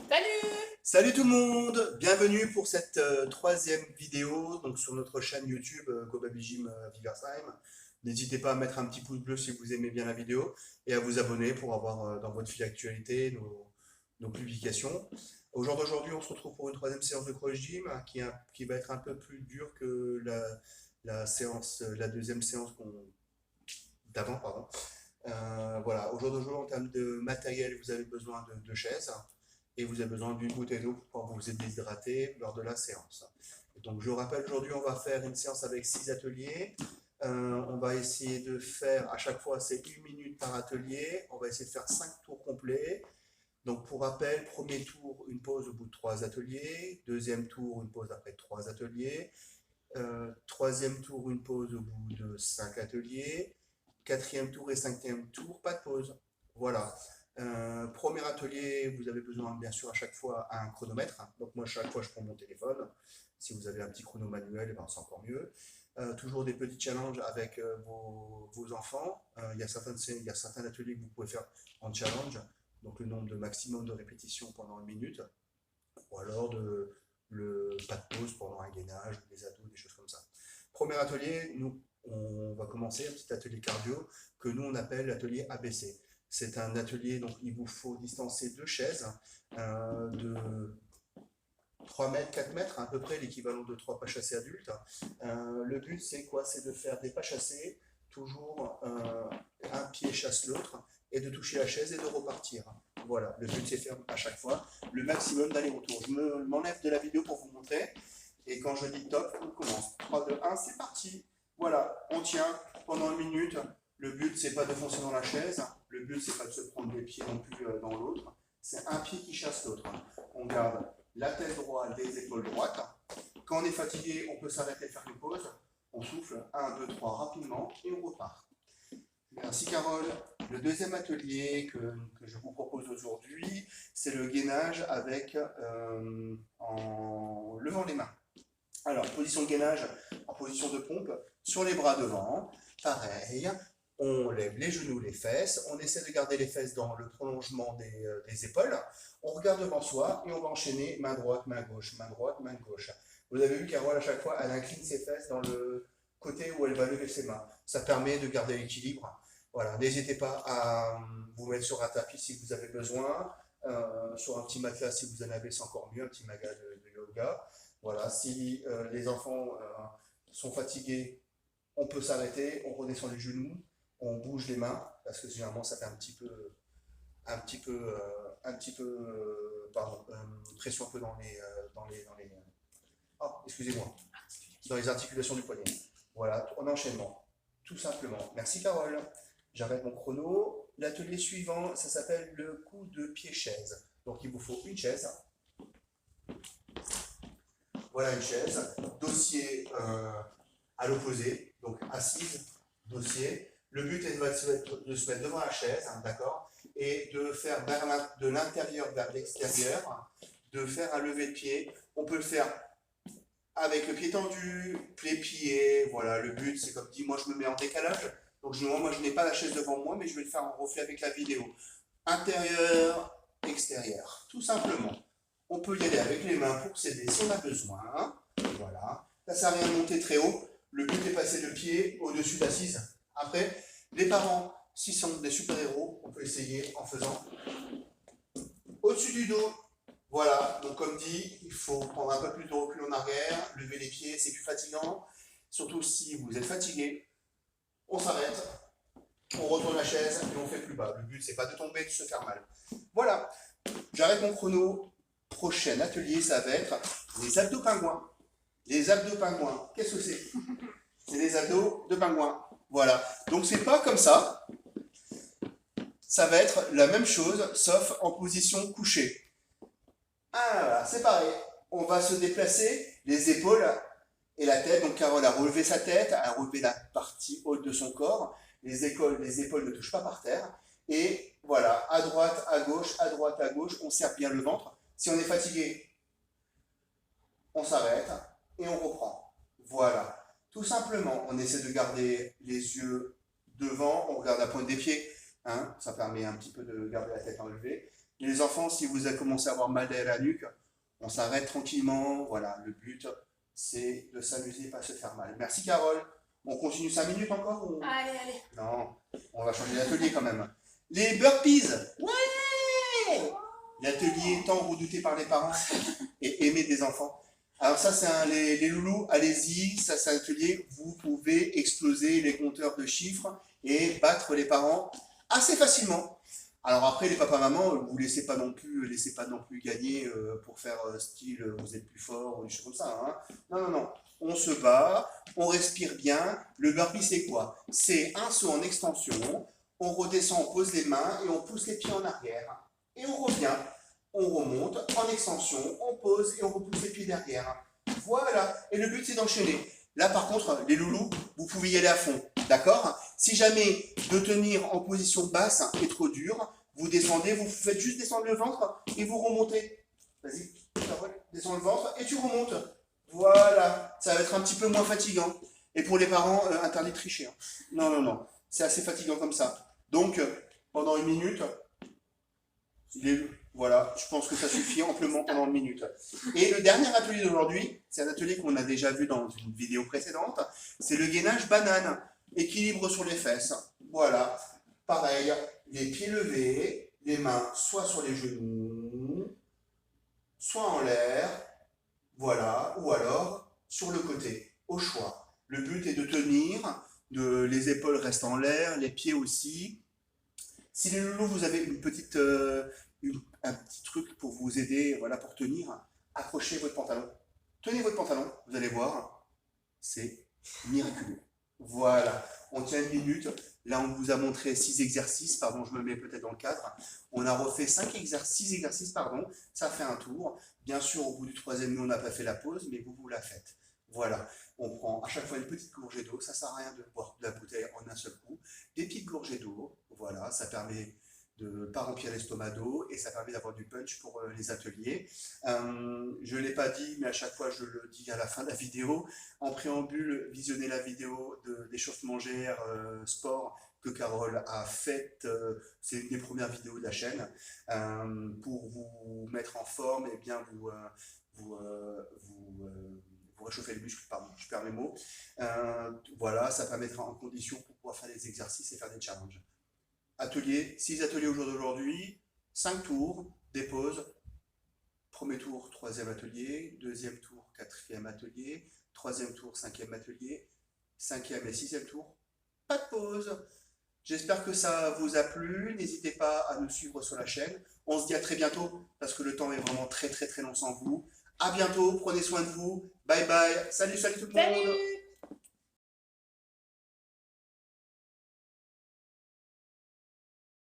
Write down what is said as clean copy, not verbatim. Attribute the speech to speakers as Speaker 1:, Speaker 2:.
Speaker 1: Salut!
Speaker 2: Salut tout le monde, bienvenue pour cette troisième vidéo donc sur notre chaîne YouTube Go Baby Gym Viversheim. N'hésitez pas à mettre un petit pouce bleu si vous aimez bien la vidéo et à vous abonner pour avoir dans votre fil d'actualité nos publications. Au jour d'aujourd'hui, on se retrouve pour une troisième séance de cross gym qui va être un peu plus dure que la deuxième séance d'avant, pardon. Voilà, au jour d'aujourd'hui, en termes de matériel, vous avez besoin de deux chaises et vous avez besoin d'une bouteille d'eau pour pouvoir vous déshydrater lors de la séance. Et donc, je rappelle, aujourd'hui, on va faire une séance avec 6 ateliers. On va essayer de faire, à chaque fois, c'est 1 minute par atelier. On va essayer de faire 5 tours complets. Donc, pour rappel, premier tour, une pause au bout de 3 ateliers. Deuxième tour, une pause après 3 ateliers. Troisième tour, une pause au bout de 5 ateliers. Quatrième tour et cinquième tour, pas de pause. Voilà. Premier atelier, vous avez besoin bien sûr à chaque fois un chronomètre. Donc moi, à chaque fois, je prends mon téléphone. Si vous avez un petit chrono manuel, ben, c'est encore mieux. Toujours des petits challenges avec vos enfants. Il y a certains ateliers que vous pouvez faire en challenge. Donc le nombre de maximum de répétitions pendant 1 minute. Ou alors pas de pause pendant un gainage, des ados, des choses comme ça. Premier atelier, nous, on va commencer un petit atelier cardio que nous, on appelle l'atelier ABC. C'est un atelier, donc il vous faut distancer deux chaises de 3 mètres, 4 mètres, à peu près l'équivalent de 3 pas chassés adultes. Le but, c'est quoi? C'est de faire des pas chassés, toujours un pied chasse l'autre, et de toucher la chaise et de repartir. Voilà, le but, c'est faire à chaque fois le maximum d'aller-retour. Je m'enlève de la vidéo pour vous montrer, et quand je dis top, on commence. 3, 2, 1, c'est parti. Voilà, on tient pendant 1 minute. Le but, c'est pas de foncer dans la chaise. Le but, c'est pas de se prendre les pieds non plus dans l'autre. C'est un pied qui chasse l'autre. On garde la tête droite, les épaules droites. Quand on est fatigué, on peut s'arrêter et faire une pause. On souffle 1, 2, 3 rapidement et on repart. Merci Carole. Le deuxième atelier que je vous propose aujourd'hui, c'est le gainage en levant les mains. Alors, position de gainage en position de pompe, sur les bras devant. Pareil, on lève les genoux, les fesses. On essaie de garder les fesses dans le prolongement des épaules. On regarde devant soi et on va enchaîner main droite, main gauche, main droite, main gauche. Vous avez vu, Carole, à chaque fois, elle incline ses fesses dans le côté où elle va lever ses mains. Ça permet de garder l'équilibre. Voilà, n'hésitez pas à vous mettre sur un tapis si vous avez besoin, sur un petit matelas si vous en avez, c'est encore mieux, un petit matelas de yoga. Voilà, si les enfants sont fatigués, on peut s'arrêter, on redescend les genoux, on bouge les mains, parce que généralement ça fait pardon, pression un peu oh, excusez-moi, dans les articulations du poignet. Voilà, en enchaînement, tout simplement. Merci Carole. J'arrête mon chrono. L'atelier suivant, ça s'appelle le coup de pied-chaise. Donc il vous faut une chaise. Voilà une chaise. Dossier à l'opposé, donc assise, dossier. Le but est de se mettre devant la chaise, hein, d'accord, et de faire de l'intérieur vers l'extérieur, de faire un lever de pied. On peut le faire avec le pied tendu, les pieds, voilà, le but c'est comme dit, moi je me mets en décalage, donc moi je n'ai pas la chaise devant moi, mais je vais le faire en reflet avec la vidéo. Intérieur, extérieur, tout simplement. On peut y aller avec les mains pour s'aider si on a besoin, voilà. Ça sert à rien de monter très haut, le but est de passer le pied au-dessus d'assise. Après, les parents, s'ils sont des super-héros, on peut essayer en faisant au-dessus du dos. Voilà, donc comme dit, il faut prendre un peu plus de recul en arrière, lever les pieds, c'est plus fatigant. Surtout si vous êtes fatigué, on s'arrête, on retourne la chaise et on fait plus bas. Le but, c'est pas de tomber, de se faire mal. Voilà, j'arrête mon chrono. Prochain atelier, ça va être les abdos pingouins. Les abdos pingouins, qu'est-ce que c'est? C'est les abdos de pingouin. Voilà, donc c'est pas comme ça. Ça va être la même chose, sauf en position couchée. Ah, voilà, c'est pareil. On va se déplacer, les épaules et la tête. Donc Carole a relevé sa tête, a relevé la partie haute de son corps. Les épaules ne touchent pas par terre. Et voilà, à droite, à gauche, on serre bien le ventre. Si on est fatigué, on s'arrête et on reprend. Voilà. Tout simplement, on essaie de garder les yeux devant, on regarde la pointe des pieds. Hein, ça permet un petit peu de garder la tête enlevée. Les enfants, si vous avez commencé à avoir mal derrière la nuque, on s'arrête tranquillement. Voilà, le but, c'est de s'amuser, pas se faire mal. Merci Carole. On continue 5 minutes encore ou...
Speaker 1: Allez, allez.
Speaker 2: Non, on va changer d'atelier quand même. Les burpees. Ouais. L'atelier tant redouté par les parents et aimé des enfants. Alors ça, c'est les loulous, allez-y, ça c'est un atelier, vous pouvez exploser les compteurs de chiffres et battre les parents assez facilement. Alors après, les papas-mamans, vous laissez pas non plus gagner pour faire style vous êtes plus fort ou des choses comme ça. Hein. Non, non, non. On se bat, on respire bien. Le burpee, c'est quoi? C'est un saut en extension, on redescend, on pose les mains et on pousse les pieds en arrière. Et on revient, on remonte en extension, on pose et on repousse les pieds derrière. Voilà. Et le but, c'est d'enchaîner. Là, par contre, les loulous, vous pouvez y aller à fond. D'accord? Si jamais de tenir en position basse est trop dur, vous descendez, vous faites juste descendre le ventre et vous remontez. Vas-y, descends le ventre et tu remontes. Voilà, ça va être un petit peu moins fatigant. Et pour les parents, interdit de tricher. Hein. Non, non, non, c'est assez fatigant comme ça. Donc, pendant 1 minute, voilà, je pense que ça suffit amplement pendant 1 minute. Et le dernier atelier d'aujourd'hui, c'est un atelier qu'on a déjà vu dans une vidéo précédente, c'est le gainage banane, équilibre sur les fesses. Voilà, pareil, les pieds levés, les mains soit sur les genoux, soit en l'air, voilà, ou alors sur le côté, au choix. Le but est de tenir, les épaules restent en l'air, les pieds aussi. Si les loulous, vous avez un petit truc pour vous aider, voilà, pour tenir, accrochez votre pantalon. Tenez votre pantalon, vous allez voir, c'est miraculeux. Voilà, on tient 1 minute. Là, on vous a montré 6 exercices, pardon, je me mets peut-être dans le cadre. On a refait 6 exercices, pardon, ça fait un tour. Bien sûr, au bout du 3e, nous, on n'a pas fait la pause, mais vous la faites. Voilà, on prend à chaque fois une petite gorgée d'eau, ça ne sert à rien de boire de la bouteille en un seul coup. Des petites gorgées d'eau, voilà, ça permet de ne pas remplir l'estomac d'eau et ça permet d'avoir du punch pour les ateliers. Je ne l'ai pas dit, mais à chaque fois je le dis à la fin de la vidéo. En préambule, visionnez la vidéo d'échauffement GR sport que Carole a faite. C'est une des premières vidéos de la chaîne pour vous mettre en forme et bien vous réchauffer les muscles, pardon, je perds mes mots. Voilà, ça permettra en condition pour pouvoir faire des exercices et faire des challenges. 6 ateliers au jour d'aujourd'hui, 5 tours, des pauses. Premier tour, 3e atelier, 2e tour, 4e atelier, 3e tour, 5e atelier, 5e et 6e tour, pas de pause. J'espère que ça vous a plu, n'hésitez pas à nous suivre sur la chaîne. On se dit à très bientôt, parce que le temps est vraiment très très très long sans vous. À bientôt, prenez soin de vous, bye bye, salut tout le monde.